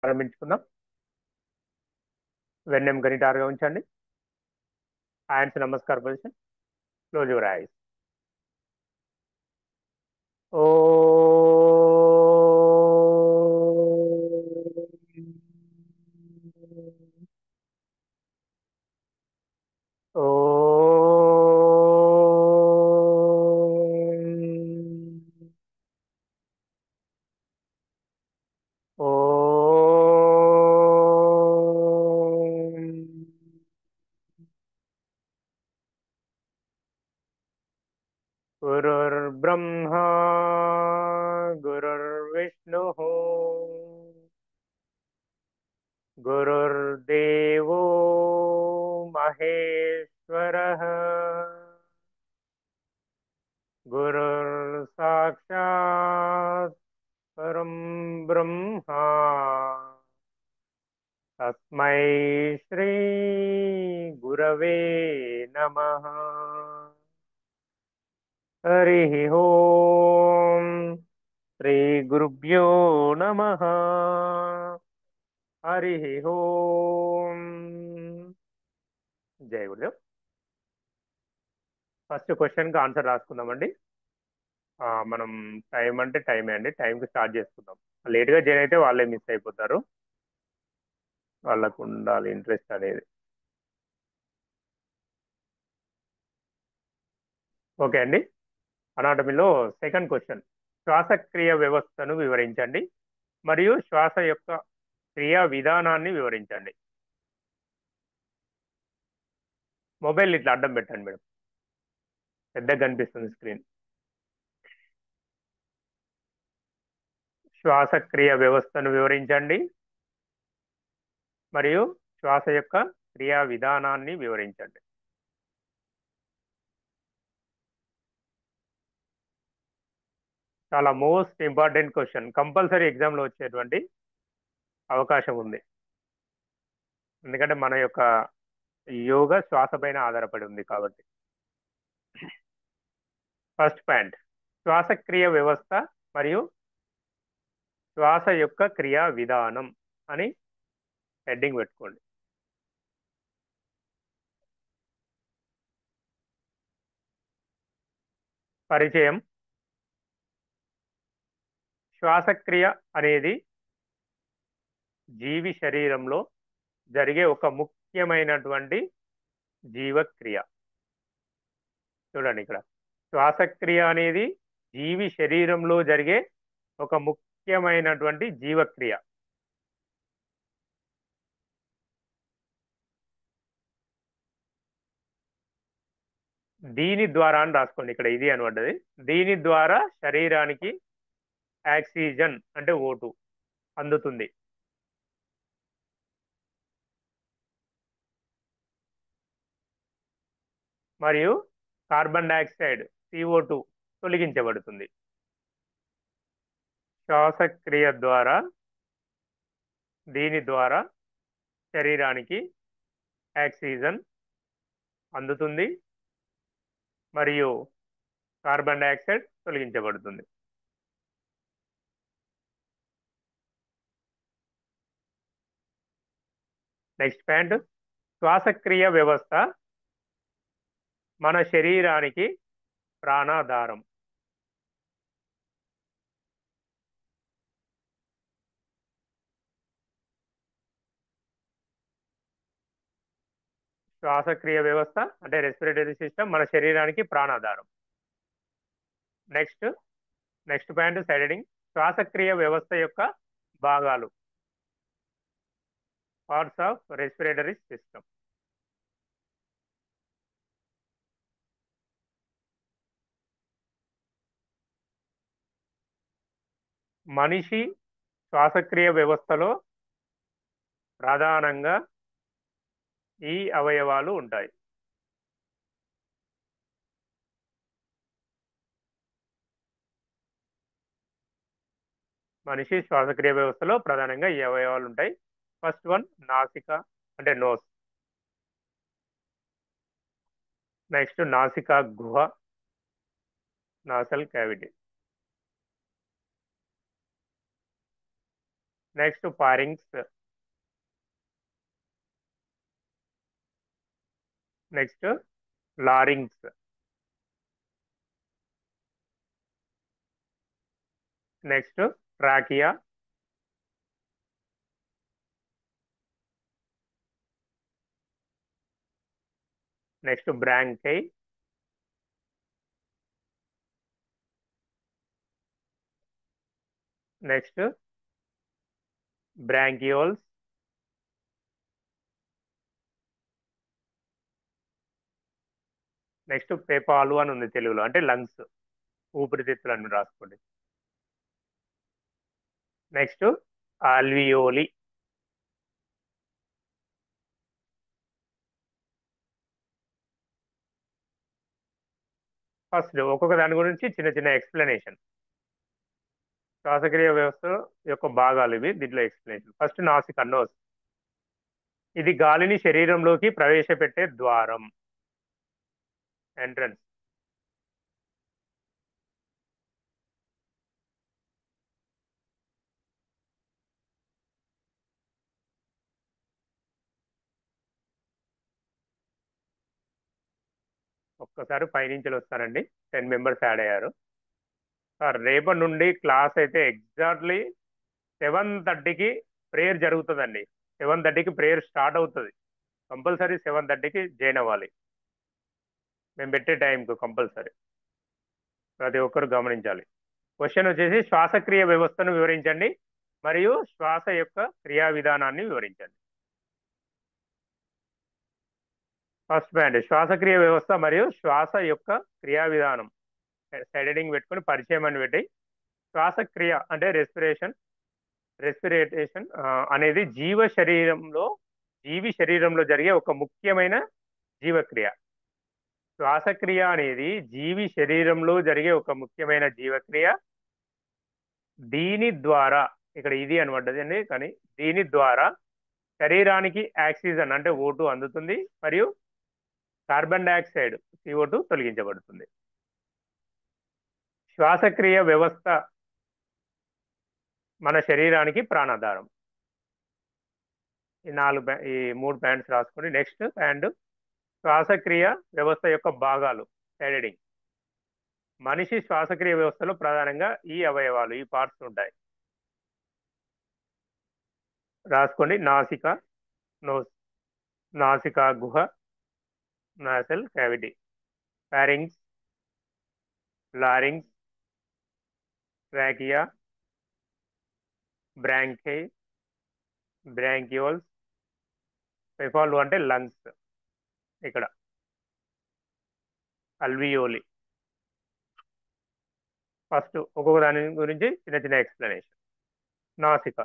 ప్రారంభించుకుందాం. వెన్నెం గణితారుగా ఉంచండి. హ్యాండ్స్ నమస్కార్ పొజిషన్. Close your eyes. ఓ ఓ ఓ గురుర్బ్రహ్మా గురుర్విష్ణుః గురుర్దేవో మహేశ్వరః గురుర్ సాక్షాత్ పరం బ్రహ్మ తస్మై శ్రీ గురవే నమః. హరి ఓం శ్రీ గురుభ్యో నమః. హరి ఓం. జై గురుదేవ్. ఫస్ట్ క్వశ్చన్కి ఆన్సర్ రాసుకుందామండి. మనం టైం అంటే టైమే అండి. టైంకి స్టార్ట్ చేసుకుందాం. లేట్గా జాయిన్ అయితే వాళ్ళే మిస్ అయిపోతారు. వాళ్ళకు ఉండాలి ఇంట్రెస్ట్ అనేది. ఓకే అండి. అనాటమీలో సెకండ్ క్వశ్చన్, శ్వాసక్రియ వ్యవస్థను వివరించండి మరియు శ్వాస యొక్క క్రియా విధానాన్ని వివరించండి. మొబైల్ ఇట్లా అడ్డం పెట్టండి మేడం, పెద్దగా కనిపిస్తుంది స్క్రీన్. శ్వాసక్రియ వ్యవస్థను వివరించండి మరియు శ్వాస యొక్క క్రియా విధానాన్ని వివరించండి. చాలా మోస్ట్ ఇంపార్టెంట్ క్వశ్చన్, కంపల్సరీ ఎగ్జామ్లో వచ్చేటువంటి అవకాశం ఉంది. ఎందుకంటే మన యొక్క యోగ శ్వాస పైన ఆధారపడి ఉంది కాబట్టి. ఫస్ట్ పాయింట్, శ్వాసక్రియ వ్యవస్థ మరియు శ్వాస యొక్క క్రియా విధానం అని హెడ్డింగ్ పెట్టుకోండి. పరిచయం. శ్వాసక్రియ అనేది జీవి శరీరంలో జరిగే ఒక ముఖ్యమైనటువంటి జీవక్రియ. చూడండి ఇక్కడ, శ్వాసక్రియ అనేది జీవి శరీరంలో జరిగే ఒక ముఖ్యమైనటువంటి జీవక్రియ. దీని ద్వారా అని రాసుకోండి, ఇక్కడ ఇది అని పడ్డది. దీని ద్వారా శరీరానికి ఆక్సిజన్ అంటే O2 అందుతుంది. మరియు కార్బన్ డైఆక్సైడ్ CO2 తొలగించబడుతుంది. శ్వాసక్రియ ద్వారా, దీని ద్వారా శరీరానికి ఆక్సిజన్ అందుతుంది మరియు కార్బన్ డైఆక్సైడ్ తొలగించబడుతుంది. నెక్స్ట్ పాయింట్, శ్వాసక్రియ వ్యవస్థ మన శరీరానికి ప్రాణాధారం. శ్వాసక్రియ వ్యవస్థ అంటే రెస్పిరేటరీ సిస్టమ్ మన శరీరానికి ప్రాణాధారం. Next next point side heading, శ్వాసక్రియ వ్యవస్థ యొక్క భాగాలు, పార్ట్స్ ఆఫ్ రెస్పిరేటరీ సిస్టమ్. మనిషి శ్వాసక్రియ వ్యవస్థలో ప్రధానంగా ఈ అవయవాలు ఉంటాయి. మనిషి శ్వాసక్రియ వ్యవస్థలో ప్రధానంగా ఈ అవయవాలు ఉంటాయి. ఫస్ట్ వన్ నాసిక అంటే నోస్. నెక్స్ట్ నాసికా గుహ, nasal cavity. Next pharynx, next larynx, next trachea, next bronchi, next bronchioles, next పేపాలు అని ఉంది తెలుగులో, అంటే లంగ్స్, ఊపిరితిత్తులు అని రాసుకోండి. నెక్స్ట్ ఆల్వియోలి, ఫస్ట్ ఒక్కొక్క దాని గురించి చిన్న చిన్న ఎక్స్ప్లెనేషన్. శ్వాసక్రియ వ్యవస్థ యొక్క భాగాలు ఇవి, దీంట్లో ఎక్స్ప్లెనేషన్. ఫస్ట్ నాసికా, నోస్. ఇది గాలిని శరీరంలోకి ప్రవేశపెట్టే ద్వారం, ఎంట్రన్స్. ఒక్కసారి పైనుంచి వస్తారండి, 10 మెంబర్స్ యాడ్ అయ్యారు. సార్ రేపటి నుండి క్లాస్ అయితే ఎగ్జాక్ట్లీ 7:30కి ప్రేయర్ జరుగుతుందండి. 7:30కి ప్రేయర్ స్టార్ట్ అవుతుంది. కంపల్సరీ 7:30కి జాయిన్ అవ్వాలి, మేము పెట్టే టైంకు కంపల్సరీ. ప్రతి ఒక్కరు గమనించాలి. క్వశ్చన్ వచ్చేసి శ్వాసక్రియ వ్యవస్థను వివరించండి మరియు శ్వాస యొక్క క్రియా విధానాన్ని వివరించండి. ఫస్ట్ పాయింట్ శ్వాసక్రియ వ్యవస్థ మరియు శ్వాస యొక్క క్రియా విధానం. హెడింగ్ పెట్టుకొని పరిచయం అని పెట్టి, శ్వాసక్రియ అంటే రెస్పిరేటేషన్ అనేది జీవి శరీరంలో జరిగే ఒక ముఖ్యమైన జీవక్రియ. శ్వాసక్రియ అనేది జీవి శరీరంలో జరిగే ఒక ముఖ్యమైన జీవక్రియ. దీని ద్వారా, ఇక్కడ ఇది అని పడ్డదండి, కానీ దీని ద్వారా శరీరానికి ఆక్సిజన్ అంటే O2 అందుతుంది మరియు కార్బన్ డైఆక్సైడ్ CO2 తొలగించబడుతుంది. శ్వాసక్రియ వ్యవస్థ మన శరీరానికి ప్రాణాధారం. ఈ 3 పాయింట్స్ రాసుకోండి. నెక్స్ట్ పాయింట్ శ్వాసక్రియ వ్యవస్థ యొక్క భాగాలు, హెడింగ్. మనిషి శ్వాసక్రియ వ్యవస్థలో ప్రధానంగా ఈ అవయవాలు, ఈ పార్ట్స్ ఉంటాయి. రాసుకోండి. నాసికా గుహ, nasal cavity. Pharynx, larynx, trachea, bronchi, bronchioles, పెఫాలు అంటే లంగ్స్, ఇక్కడ అల్వియోలి. ఫస్ట్ ఒక్కొక్క దాని గురించి చిన్న చిన్న ఎక్స్ప్లెనేషన్. నాసిక,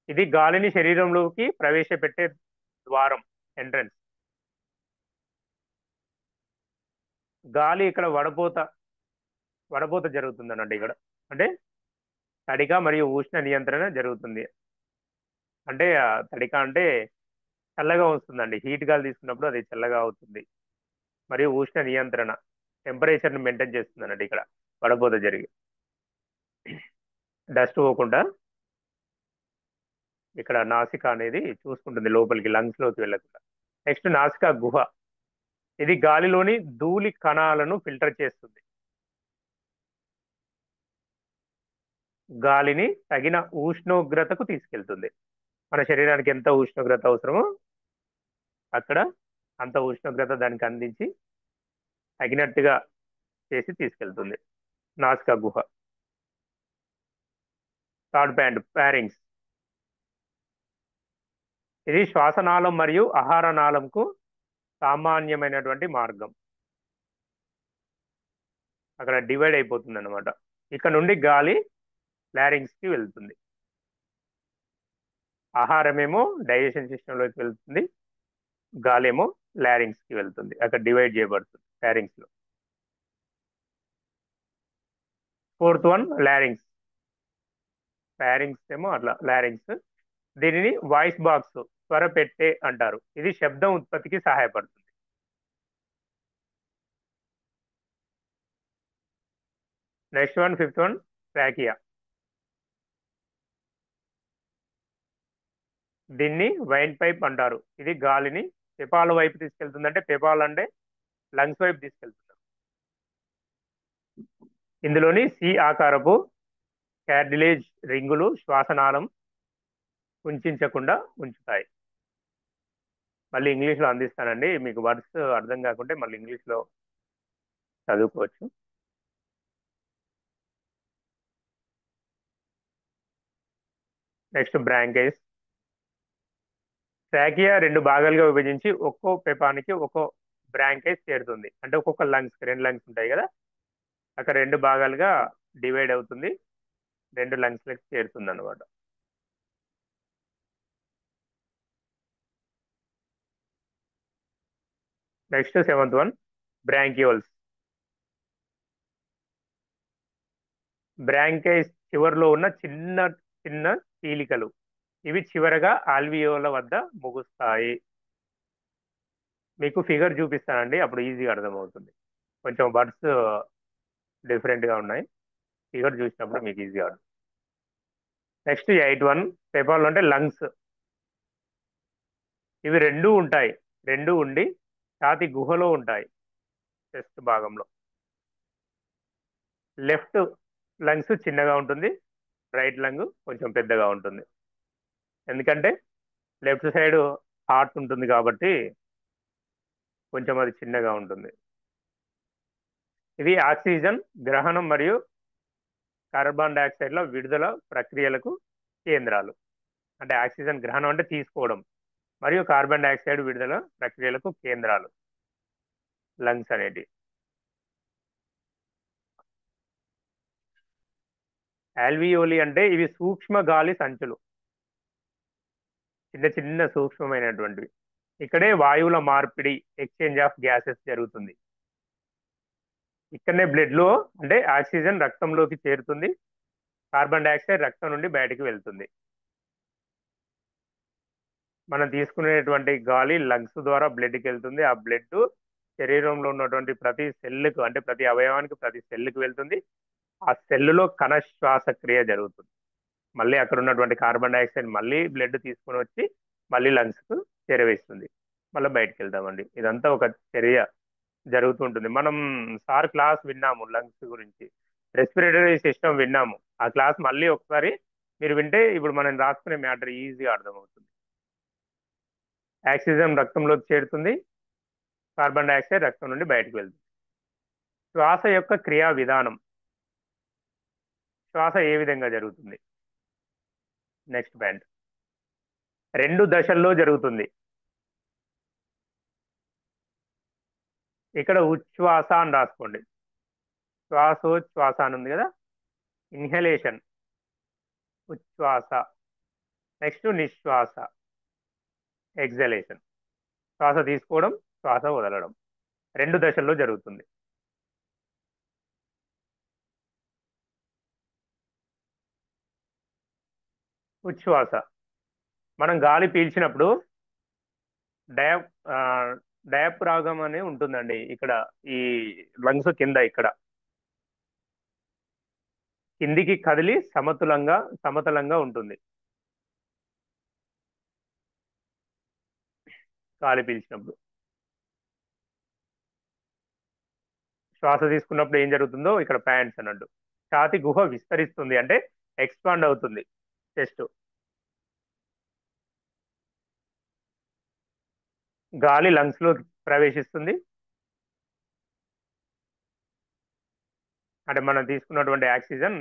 ఇది గాలిని శరీరంలోకి ప్రవేశపెట్టే ద్వారం, ఎంట్రన్స్. గాలి ఇక్కడ వడపోత జరుగుతుంది అన్నట్టు. ఇక్కడ అంటే తడిక మరియు ఉష్ణ నియంత్రణ జరుగుతుంది. అంటే తడిక అంటే చల్లగా వస్తుందండి, హీట్ గాలి తీసుకున్నప్పుడు అది చల్లగా అవుతుంది. మరియు ఉష్ణ నియంత్రణ, టెంపరేచర్ని మెయింటైన్ చేస్తుంది అన్నట్టు. ఇక్కడ వడపోత జరిగి డస్ట్ పోకుండా ఇక్కడ నాసిక అనేది చూసుకుంటుంది లోపలికి, లంగ్స్ లోకి వెళ్ళకుండా. నెక్స్ట్ నాసికా గుహ, ఇది గాలిలోని ధూళి కణాలను ఫిల్టర్ చేస్తుంది. గాలిని తగిన ఉష్ణోగ్రతకు తీసుకెళ్తుంది. మన శరీరానికి ఎంత ఉష్ణోగ్రత అవసరమో అక్కడ అంత ఉష్ణోగ్రత దానికి అందించి తగినట్టుగా చేసి తీసుకెళ్తుంది నాసికా గుహ. థర్డ్ పాయింట్ ఫారింగ్స్, ఇది శ్వాసనాళం మరియు ఆహార నాళంకు సామాన్యమైనటువంటి మార్గం. అక్కడ డివైడ్ అయిపోతుంది అనమాట. ఇక్కడ నుండి గాలి లారింగ్స్ కి వెళ్తుంది. ఆహారమేమో డైజెషన్ సిస్టంలోకి వెళ్తుంది, గాలేమో లారింగ్స్ కి వెళ్తుంది. అక్కడ డివైడ్ చేయబడుతుంది లారింగ్స్ లో. Fourth one లారింగ్స్. లారింగ్స్ ఏమో అట్లా లారింగ్స్. దీనిని వాయిస్ బాక్స్, స్వర పెట్టే అంటారు. ఇది శబ్దం ఉత్పత్తికి సహాయపడుతుంది. Next one, fifth one trachea. దీన్ని వైన్ పైప్ అంటారు. ఇది గాలిని పెపాల వైపు తీసుకెళ్తుంది. అంటే పెపాల్ అంటే లంగ్స్ వైపు తీసుకెళ్తుంది. ఇందులోని సి ఆకారపు కార్టిలేజ్ రింగులు శ్వాసనాళం కుంచించకుండా ఉంచుతాయి. మళ్ళీ ఇంగ్లీష్లో అందిస్తానండి. మీకు వర్డ్స్ అర్థం కాకుంటే మళ్ళీ ఇంగ్లీష్లో చదువుకోవచ్చు. నెక్స్ట్ బ్రాంకైస్. ట్రాకియా 2 భాగాలుగా విభజించి ఒక్కో పెపానికి ఒక్కో బ్రాంకైస్ చేరుతుంది. అంటే ఒక్కొక్క లంగ్స్ 2 లంగ్స్ ఉంటాయి కదా, అక్కడ 2 భాగాలుగా డివైడ్ అవుతుంది, 2 లంగ్స్లకు చేరుతుంది అనమాట. Next 7th one bronchioles. బ్రాంకైస్ చివరిలో ఉన్న చిన్న చిన్న చీలికలు, ఇవి చివరగా ఆల్వియోల వద్ద ముగుస్తాయి. మీకు ఫిగర్ చూపిస్తానండి, అప్పుడు ఈజీగా అర్థమవుతుంది. కొంచెం వర్డ్స్ డిఫరెంట్గా ఉన్నాయి, ఫిగర్ చూసినప్పుడు మీకు ఈజీగా అర్థం. నెక్స్ట్ 8th వన్ పెపాల్ అంటే లంగ్స్. ఇవి 2 ఉంటాయి, 2 ఉండి ఛాతి గుహలో ఉంటాయి, చెస్ట్ భాగంలో. లెఫ్ట్ లంగ్స్ చిన్నగా ఉంటుంది, రైట్ లంగ్ కొంచెం పెద్దగా ఉంటుంది. ఎందుకంటే లెఫ్ట్ సైడ్ హార్ట్ ఉంటుంది కాబట్టి కొంచెం అది చిన్నగా ఉంటుంది. ఇది ఆక్సిజన్ గ్రహణం మరియు కార్బన్ డైఆక్సైడ్ల విడుదల ప్రక్రియలకు కేంద్రాలు. అంటే ఆక్సిజన్ గ్రహణం అంటే తీసుకోవడం, మరియు కార్బన్ డైఆక్సైడ్ విడుదల ప్రక్రియలకు కేంద్రాలు లంగ్స్ అనేటి. ఆల్వియోలి అంటే ఇవి సూక్ష్మ గాలి సంచులు, చిన్న చిన్న సూక్ష్మమైనటువంటివి. ఇక్కడే వాయువుల మార్పిడి, ఎక్స్చేంజ్ ఆఫ్ గ్యాసెస్ జరుగుతుంది. ఇక్కడనే బ్లడ్ లో అంటే ఆక్సిజన్ రక్తంలోకి చేరుతుంది, కార్బన్ డైఆక్సైడ్ రక్తం నుండి బయటకు వెళ్తుంది. మనం తీసుకునేటువంటి గాలి లంగ్స్ ద్వారా బ్లడ్కి వెళ్తుంది. ఆ బ్లడ్ శరీరంలో ఉన్నటువంటి ప్రతి సెల్లుకు, అంటే ప్రతి అవయవానికి, ప్రతి సెల్లుకు వెళ్తుంది. ఆ సెల్లులో కణ శ్వాసక్రియ జరుగుతుంది. మళ్ళీ అక్కడ ఉన్నటువంటి కార్బన్ డైఆక్సైడ్ మళ్ళీ బ్లడ్ తీసుకొని వచ్చి మళ్ళీ లంగ్స్కు చేరవేస్తుంది, మళ్ళీ బయటకు వెళ్తామండి. ఇదంతా ఒక చర్య జరుగుతుంటుంది. మనం సార్ క్లాస్ విన్నాము లంగ్స్ గురించి, రెస్పిరేటరీ సిస్టమ్ విన్నాము. ఆ క్లాస్ మళ్ళీ ఒకసారి మీరు వింటే ఇప్పుడు మనం రాసుకునే మ్యాటర్ ఈజీగా అర్థమవుతుంది. ఆక్సిజన్ రక్తంలోకి చేరుతుంది, కార్బన్ డైఆక్సైడ్ రక్తం నుండి బయటకు వెళ్తుంది. శ్వాస యొక్క క్రియా విధానం. శ్వాస ఏ విధంగా జరుగుతుంది? నెక్స్ట్ పాయింట్ 2 దశల్లో జరుగుతుంది. ఇక్కడ ఉచ్ఛ్వాస అని రాసుకోండి. శ్వాసోచ్ఛ్వాస అని ఉంది కదా, ఇన్హలేషన్ ఉచ్ఛ్వాస. నెక్స్ట్ నిశ్వాస ఎగ్జలేషన్. శ్వాస తీసుకోవడం, శ్వాస వదలడం 2 దశల్లో జరుగుతుంది. ఉచ్ఛ్వాస, మనం గాలి పీల్చినప్పుడు డయా డయాప్రాగం అని ఉంటుందండి ఇక్కడ, ఈ లంగ్స్ కింద ఇక్కడ కిందికి కదిలి సమతలంగా ఉంటుంది గాలి పీల్చినప్పుడు. శ్వాస తీసుకున్నప్పుడు ఏం జరుగుతుందో ఇక్కడ ప్యాంట్స్ అన్నట్టు. ఛాతి గుహ విస్తరిస్తుంది, అంటే ఎక్స్పాండ్ అవుతుంది చెస్ట్. గాలి లంగ్స్ లో ప్రవేశిస్తుంది, అంటే మనం తీసుకున్నటువంటి ఆక్సిజన్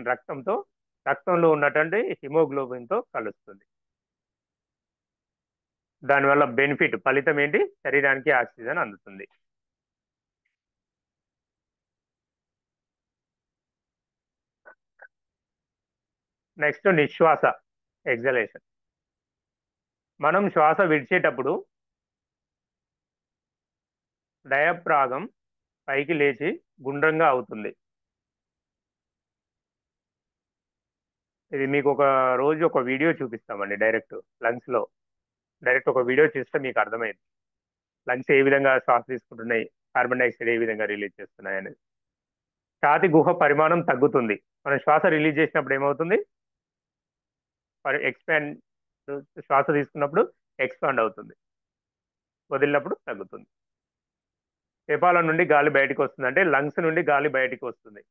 రక్తంలో ఉన్నటువంటి హిమోగ్లోబిన్ తో కలుస్తుంది. దానివల్ల బెనిఫిట్, ఫలితం ఏంటి? శరీరానికి ఆక్సిజన్ అందుతుంది. నెక్స్ట్ నిశ్వాస ఎగ్జలేషన్. మనం శ్వాస విడిచేటప్పుడు డయాప్రాగం పైకి లేచి గుండ్రంగా అవుతుంది. ఇది మీకు ఒక రోజు ఒక వీడియో చూపిస్తామండి, డైరెక్ట్ లంగ్స్ లో డైరెక్ట్ ఒక వీడియో చూస్తే మీకు అర్థమైంది లంగ్స్ ఏ విధంగా శ్వాస తీసుకుంటున్నాయి, కార్బన్ డైఆక్సైడ్ ఏ విధంగా రిలీజ్ చేస్తున్నాయి అనేది. ఛాతి గుహ పరిమాణం తగ్గుతుంది. మనం శ్వాస రిలీజ్ చేసినప్పుడు ఏమవుతుంది? ఎక్స్పాండ్ శ్వాస తీసుకున్నప్పుడు ఎక్స్పాండ్ అవుతుంది, వదిలినప్పుడు తగ్గుతుంది. కపాలం నుండి గాలి బయటికి వస్తుంది అంటే లంగ్స్ నుండి గాలి బయటికి వస్తుంది.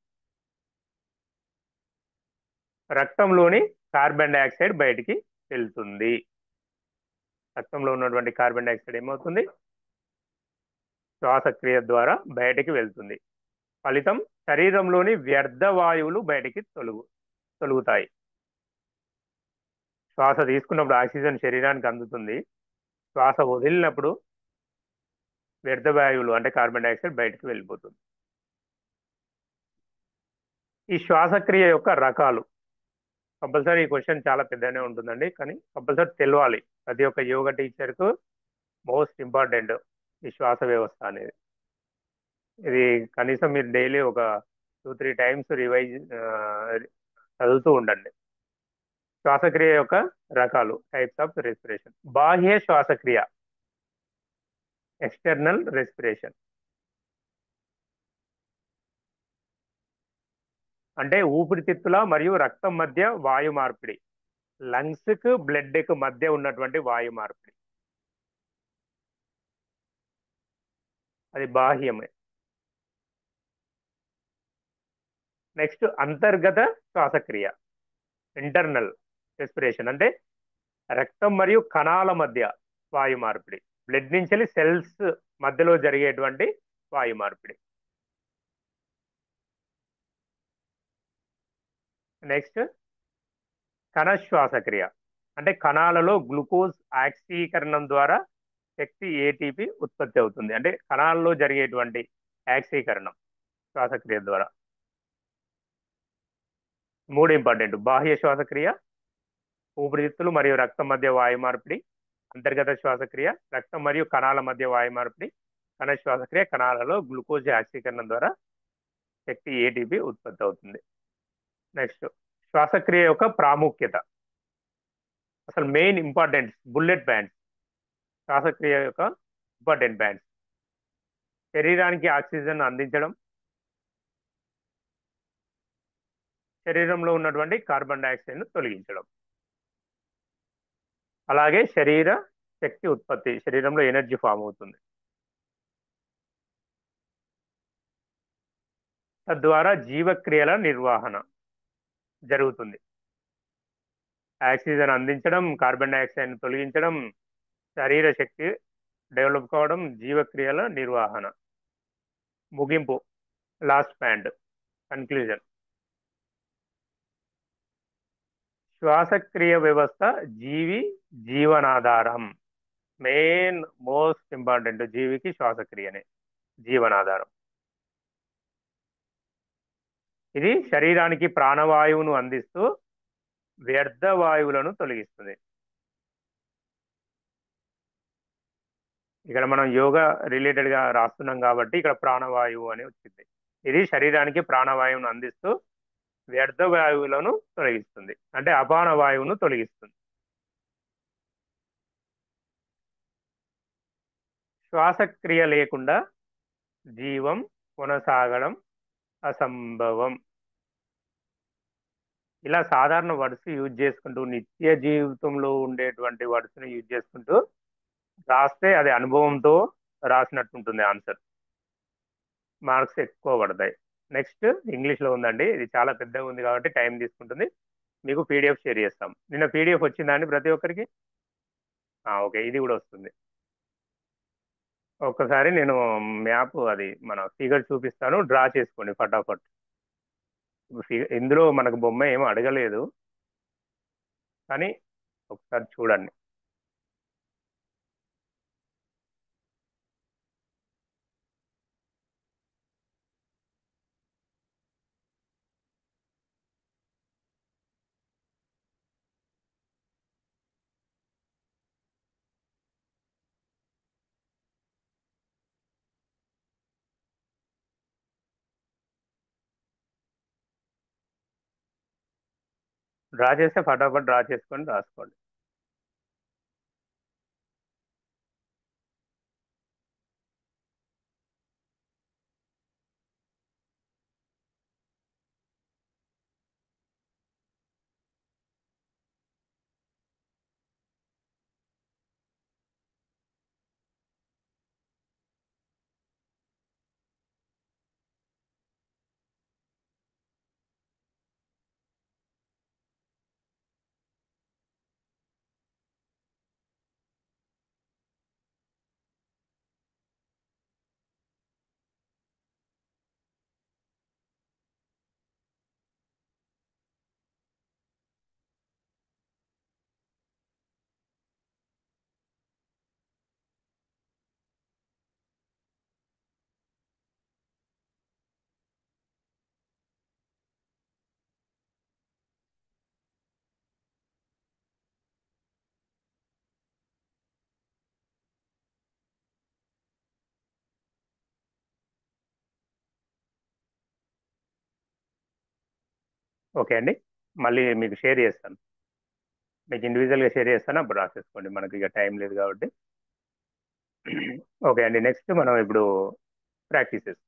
రక్తంలోని కార్బన్ డైఆక్సైడ్ బయటికి వెళ్తుంది. రక్తంలో ఉన్నటువంటి కార్బన్ డైఆక్సైడ్ ఏమవుతుంది, శ్వాసక్రియ ద్వారా బయటికి వెళ్తుంది. ఫలితం శరీరంలోని వ్యర్థ వాయువులు బయటికి తొలుగుతాయి. శ్వాస తీసుకున్నప్పుడు ఆక్సిజన్ శరీరానికి అందుతుంది. శ్వాస వదిలినప్పుడు వ్యర్థ వాయువులు అంటే కార్బన్ డైఆక్సైడ్ బయటికి వెళ్ళిపోతుంది. ఈ శ్వాసక్రియ యొక్క రకాలు కంపల్సరీ, ఈ క్వశ్చన్ చాలా పెద్దనే ఉంటుందండి, కానీ కంపల్సరీ తెలియాలి. ప్రతి ఒక్క యోగా టీచర్కు మోస్ట్ ఇంపార్టెంట్ ఈ శ్వాస వ్యవస్థ అనేది. ఇది కనీసం మీరు డైలీ ఒక 2-3 టైమ్స్ రివైజ్ చదువుతూ ఉండండి. శ్వాసక్రియ యొక్క రకాలు, టైప్స్ ఆఫ్ రెస్పిరేషన్. బాహ్య శ్వాసక్రియ, ఎక్స్టర్నల్ రెస్పిరేషన్, అంటే ఊపిరితిత్తుల మరియు రక్తం మధ్య వాయు మార్పిడి, లంగ్స్ కు బ్లడ్ కు మధ్య ఉన్నటువంటి వాయు మార్పిడి, అది బాహ్యమే. నెక్స్ట్ అంతర్గత శ్వాసక్రియ, ఇంటర్నల్ రెస్పిరేషన్, అంటే రక్తం మరియు కణాల మధ్య వాయు మార్పిడి, బ్లడ్ నుంచి సెల్స్ మధ్యలో జరిగేటువంటి వాయు మార్పిడి. నెక్స్ట్ కణ శ్వాసక్రియ, అంటే కణాలలో గ్లూకోజ్ ఆక్సీకరణం ద్వారా శక్తి ఏటీపీ ఉత్పత్తి అవుతుంది. అంటే కణాలలో జరిగేటువంటి ఆక్సీకరణం శ్వాసక్రియ ద్వారా. 3 ఇంపార్టెంట్: బాహ్య శ్వాసక్రియ, ఊపిరితిత్తులు మరియు రక్తం మధ్య వాయు మార్పిడి; అంతర్గత శ్వాసక్రియ, రక్తం మరియు కణాల మధ్య వాయు మార్పిడి; కణ శ్వాసక్రియ, కణాలలో గ్లూకోజ్ ఆక్సీకరణం ద్వారా శక్తి ఏటీపీ ఉత్పత్తి అవుతుంది. నెక్స్ట్ శ్వాసక్రియ యొక్క ప్రాముఖ్యత, అసలు మెయిన్ ఇంపార్టెంట్ బుల్లెట్ పాయింట్స్. శ్వాసక్రియ యొక్క ఇంపార్టెంట్ పాయింట్స్: శరీరానికి ఆక్సిజన్ అందించడం, శరీరంలో ఉన్నటువంటి కార్బన్ డైఆక్సైడ్ ను తొలగించడం, అలాగే శరీర శక్తి ఉత్పత్తి, శరీరంలో ఎనర్జీ ఫామ్ అవుతుంది. తద్వారా జీవక్రియల నిర్వహణ జరుగుతుంది. ఆక్సిజన్ అందించడం, కార్బన్ డైఆక్సైడ్ ను తొలగించడం, శరీర శక్తి డెవలప్ కావడం, జీవక్రియల నిర్వహణ. ముగింపు, లాస్ట్ పాయింట్, కన్క్లూజన్. శ్వాసక్రియ వ్యవస్థ జీవనాధారం. మెయిన్ మోస్ట్ ఇంపార్టెంట్, జీవికి శ్వాసక్రియనే జీవనాధారం. ఇది శరీరానికి ప్రాణవాయువును అందిస్తూ వ్యర్థ వాయువులను తొలగిస్తుంది. ఇక్కడ మనం యోగా రిలేటెడ్ గా రాస్తున్నాం కాబట్టి ఇక్కడ ప్రాణవాయువు అని వచ్చింది. ఇది శరీరానికి ప్రాణవాయువును అందిస్తూ వ్యర్థ వాయువులను తొలగిస్తుంది, అంటే అపాన వాయువును తొలగిస్తుంది. శ్వాసక్రియ లేకుండా జీవం కొనసాగడం అసంభవం. ఇలా సాధారణ వర్డ్స్ యూజ్ చేసుకుంటూ, నిత్య జీవితంలో ఉండేటువంటి వర్డ్స్ ని యూజ్ చేసుకుంటూ రాస్తే అది అనుభవంతో రాసినట్టు ఉంటుంది ఆన్సర్. మార్క్స్ ఎక్కువ పడతాయి. నెక్స్ట్ ఇంగ్లీష్ లో ఉందండి, ఇది చాలా పెద్దగా ఉంది కాబట్టి టైం తీసుకుంటుంది. మీకు పీడిఎఫ్ షేర్ చేస్తాం. నిన్న పీడిఎఫ్ వచ్చిందండి ప్రతి ఒక్కరికి? ఓకే, ఇది కూడా వస్తుంది. ఒక్కసారి నేను మ్యాప్, అది మన ఫిగర్ చూపిస్తాను, డ్రా చేసుకోండి ఫటాఫట్. ఇందులో మనకు బొమ్మ ఏమీ అడగలేదు, కానీ ఒకసారి చూడండి. డ్రా చేస్తే ఫటాఫట్ డ్రా చేసుకొని రాసుకోండి. ఓకే అండి. మళ్ళీ మీకు షేర్ చేస్తాను. మీకు ఇండివిజువల్గా షేర్ చేస్తాను, అప్పుడు రాసేసుకోండి, మనకి ఇక టైం లేదు కాబట్టి. ఓకే అండి, నెక్స్ట్ మనం ఇప్పుడు ప్రాక్టీస్ చేస్తాం.